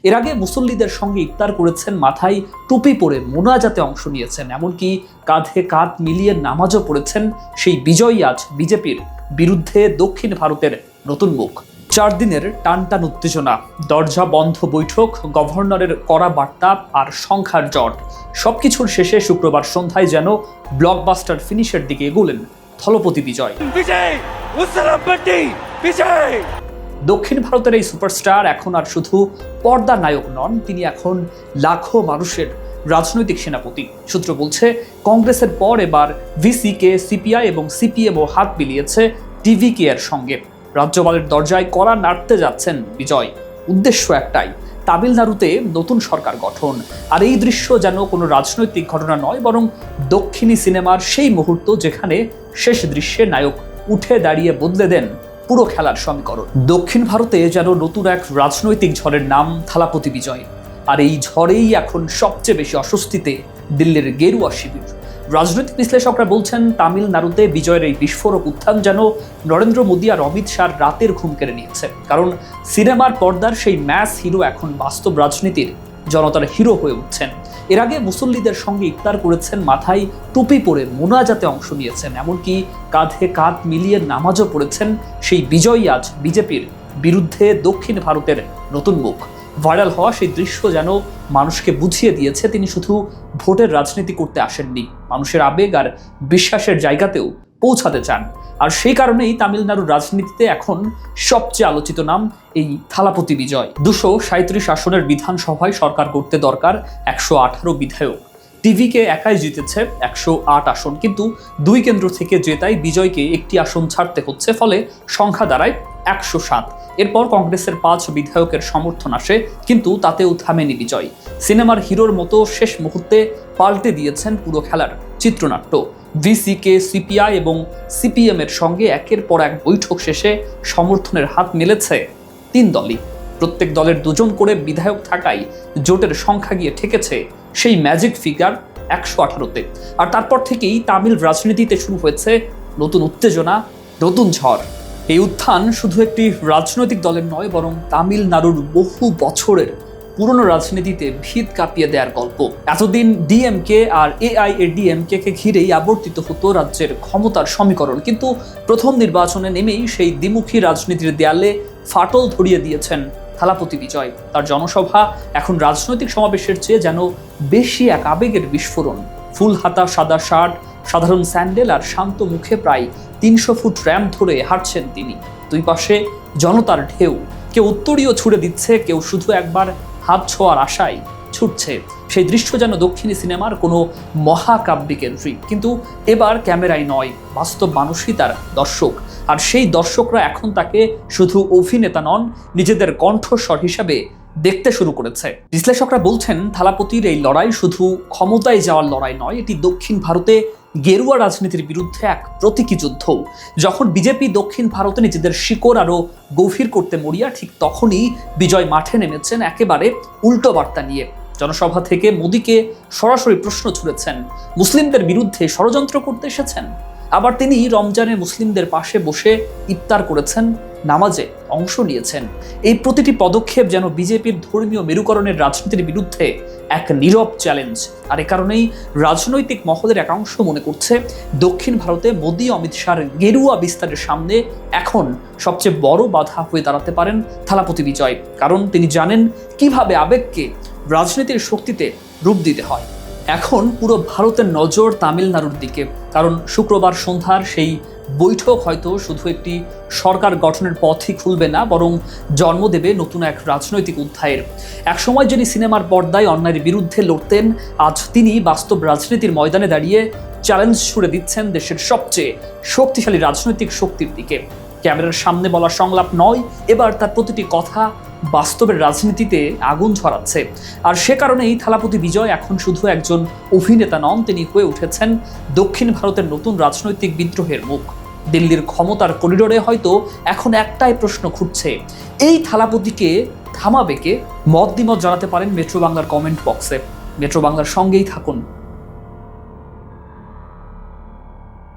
এর আগে মুসল্লিদের সঙ্গে ইফতার করেছেন, মাথায় টুপি পরে মোনাজাতে অংশ নিয়েছেন, এমনকি কাঁধে কাঁধ মিলিয়ে নামাজও পড়েছেন। সেই বিজয়ী আজ বিজেপির বিরুদ্ধে দক্ষিণ ভারতের নতুন মুখ। 4 দিনের টানটান উত্তেজনা, দরজা বন্ধ বৈঠক, গভর্নরের কড়া বার্তা আর সংখ্যার জট, সবকিছুর শেষে শুক্রবার সন্ধ্যায় যেন ব্লকবাস্টার ফিনিশের দিকে এগোলেন থলপতি বিজয়। দক্ষিণ ভারতের এই সুপারস্টার এখন আর শুধু পর্দা নায়ক নন, তিনি এখন লাখো মানুষের রাজনৈতিক সেনাপতি। সূত্র বলছে, কংগ্রেসের পর এবার ভিসিকে, সিপিআই এবং সিপিএমও হাত মিলিয়েছে টিভিকে এর সঙ্গে। রাজ্যপালের দরজায় কড়া নাড়তে যাচ্ছেন বিজয়। উদ্দেশ্য একটাই, তামিলনাড়ুতে নতুন সরকার গঠন। আর এই দৃশ্য যেন কোনো রাজনৈতিক ঘটনা নয়, বরং দক্ষিণী সিনেমার সেই মুহূর্ত যেখানে শেষ দৃশ্যে নায়ক উঠে দাঁড়িয়ে বদলে দেন পুরো খেলার সমীকরণ। দক্ষিণ ভারতে যেন নতুন এক রাজনৈতিক ঝড়ের নাম থালাপতি বিজয়। আর এই ঝড়েই এখন সবচেয়ে বেশি অস্বস্তিতে দিল্লির গেরুয়া শিবির। রাজনৈতিক বিশ্লেষকরা বলছেন, তামিলনাড়ুতে বিজয়ের এই বিস্ফোরক উত্থান যেন নরেন্দ্র মোদী আর অমিত শাহর রাতের ঘুম কেড়ে নিয়েছে। কারণ সিনেমার পর্দার সেই ম্যাস হিরো এখন বাস্তব রাজনীতির জনতার হিরো হয়ে উঠছেন। এর আগে মুসল্লিদের সঙ্গে ইফতার করেছেন, মাথায় টুপি পরে মোনাজাতে অংশ নিয়েছেন, এমনকি কাঁধে কাঁধ মিলিয়ে নামাজও পড়েছেন। সেই বিজয়ী আজ বিজেপির বিরুদ্ধে দক্ষিণ ভারতের নতুন মুখ। ভাইরাল হওয়া সেই দৃশ্য যেন মানুষকে বুঝিয়ে দিয়েছে, তিনি শুধু ভোটের রাজনীতি করতে আসেননি, মানুষের আবেগ আর বিশ্বাসের জায়গাতেও পৌঁছাতে চান। আর সেই কারণেই তামিলনাড়ুর রাজনীতিতে এখন সবচেয়ে আলোচিত নাম এই থালাপতি বিজয়। 237 আসনের বিধানসভায় সরকার করতে দরকার 118 বিধায়ক। টিভিকে একাই জিতেছে 108 আসন, কিন্তু 2 কেন্দ্র থেকে জেতায় বিজয়কে একটি আসন ছাড়তে হচ্ছে, ফলে সংখ্যা দাঁড়ায় 107। এরপর কংগ্রেসের 5 বিধায়কের সমর্থন আসে, কিন্তু তাতেও থামেনি বিজয়। সিনেমার হিরোর মতো শেষ মুহূর্তে পাল্টে দিয়েছেন পুরো খেলার চিত্রনাট্য। ভিসিকে, সিপিআই এবং সিপিএম এর সঙ্গে একের পর এক বৈঠক শেষে সমর্থনের হাত মিলেছে 3 দলই। প্রত্যেক দলের 2 জন করে বিধায়ক থাকায় জোটের সংখ্যা গিয়ে ঠেকেছে সেই ম্যাজিক ফিগার 118-তে। আর তারপর থেকেই তামিল রাজনীতিতে শুরু হয়েছে নতুন উত্তেজনা, নতুন ঝড়। এই উত্থান শুধু একটি রাজনৈতিক দলের নয়, বরং তামিলনাড়ুর বহু বছরের পুরনো রাজনীতিতে ভিত কাঁপিয়ে দেওয়ার গল্প। এতদিন ডিএমকে আর এআইএডিএমকে কে ঘিরেই আবর্তিত হতো রাজ্যের ক্ষমতার সমীকরণ, কিন্তু প্রথম নির্বাচনে নেমেই সেই দ্বিমুখী রাজনীতির দেয়ালে ফাটল ধরিয়ে দিয়েছেন থালাপতি বিজয়। তার জনসভা এখন রাজনৈতিক সমাবেশের চেয়ে যেন বেশি এক আবেগের বিস্ফোরণ। ফুল হাতা সাদা শার্ট, সাধারণ স্যান্ডেল আর শান্ত মুখে প্রায় 300 ফুট র্যাম্প ধরে হাঁটছেন তিনি। 2 পাশে জনতার ঢেউ, কেউ উত্তরীয় ছুড়ে দিচ্ছে, কেউ শুধু একবার হাত ছোঁয়ার আশায় ছুটছে। সেই দৃশ্য যেন দক্ষিণী সিনেমার কোনো মহাকাব্যিক এন্ট্রি, কিন্তু এবার ক্যামেরায় নয়, বাস্তব মানুষই তার দর্শক। আর সেই দর্শকরা এখন তাকে শুধু অভিনেতা নন, নিজেদের কণ্ঠস্বর হিসাবে দেখতে শুরু করেছে। বিশ্লেষকরা বলছেন, থালাপতির এই লড়াই শুধু ক্ষমতায় যাওয়ার লড়াই নয়, এটি দক্ষিণ ভারতে গেরুয়া রাজনীতির বিরুদ্ধে এক প্রতীকী যুদ্ধ। যখন বিজেপি দক্ষিণ ভারতে নিজেদের শিকড় আরও গভীর করতে মরিয়া, ঠিক তখনই বিজয় মাঠে নেমেছেন একেবারে উল্টো বার্তা নিয়ে। জনসভা থেকে মোদীকে সরাসরি প্রশ্ন ছুড়েছেন, মুসলিমদের বিরুদ্ধে ষড়যন্ত্র করতে এসেছেন। আবার তিনি রমজানে মুসলিমদের পাশে বসে ইফতার করেছেন, নামাজে অংশ নিয়েছেন। এই প্রতিটি পদক্ষেপ যেন বিজেপির ধর্মীয় মেরুকরণের রাজনীতির বিরুদ্ধে এক নীরব চ্যালেঞ্জ। আর এ কারণেই রাজনৈতিক মহলের একাংশ মনে করছে, দক্ষিণ ভারতে মোদী অমিত শাহর গেরুয়া বিস্তারের সামনে এখন সবচেয়ে বড় বাধা হয়ে দাঁড়াতে পারেন থালাপতি বিজয়। কারণ তিনি জানেন কিভাবে আবেগকে রাজনীতির শক্তিতে রূপ দিতে হয়। এখন পুরো ভারতের নজর তামিলনাড়ুর দিকে, কারণ শুক্রবার সন্ধ্যার সেই বৈঠক হয়তো শুধু একটি সরকার গঠনের পথই খুলবে না, বরং জন্ম দেবে নতুন এক রাজনৈতিক অধ্যায়ের। একসময় যিনি সিনেমার পর্দায় অন্যায়ের বিরুদ্ধে লড়তেন, আজ তিনি বাস্তব রাজনীতির ময়দানে দাঁড়িয়ে চ্যালেঞ্জ ছুড়ে দিচ্ছেন দেশের সবচেয়ে শক্তিশালী রাজনৈতিক শক্তির দিকে। ক্যামেরার সামনে বলা সংলাপ নয়, এবার তার প্রতিটি কথা বাস্তবের রাজনীতিতে আগুন ছড়াচ্ছে। আর সে কারণেই থালাপতি বিজয় এখন শুধু একজন অভিনেতা নন, তিনি হয়ে উঠেছেন দক্ষিণ ভারতের নতুন রাজনৈতিক বিদ্রোহের মুখ। দিল্লির ক্ষমতার করিডোরে হয়তো এখন একটাই প্রশ্ন ঘুরছে, এই থালাপতিকে থামাবে কে? মত দ্বিমত জানাতে পারেন মেট্রো বাংলার কমেন্ট বক্সে। মেট্রো বাংলার সঙ্গেই থাকুন।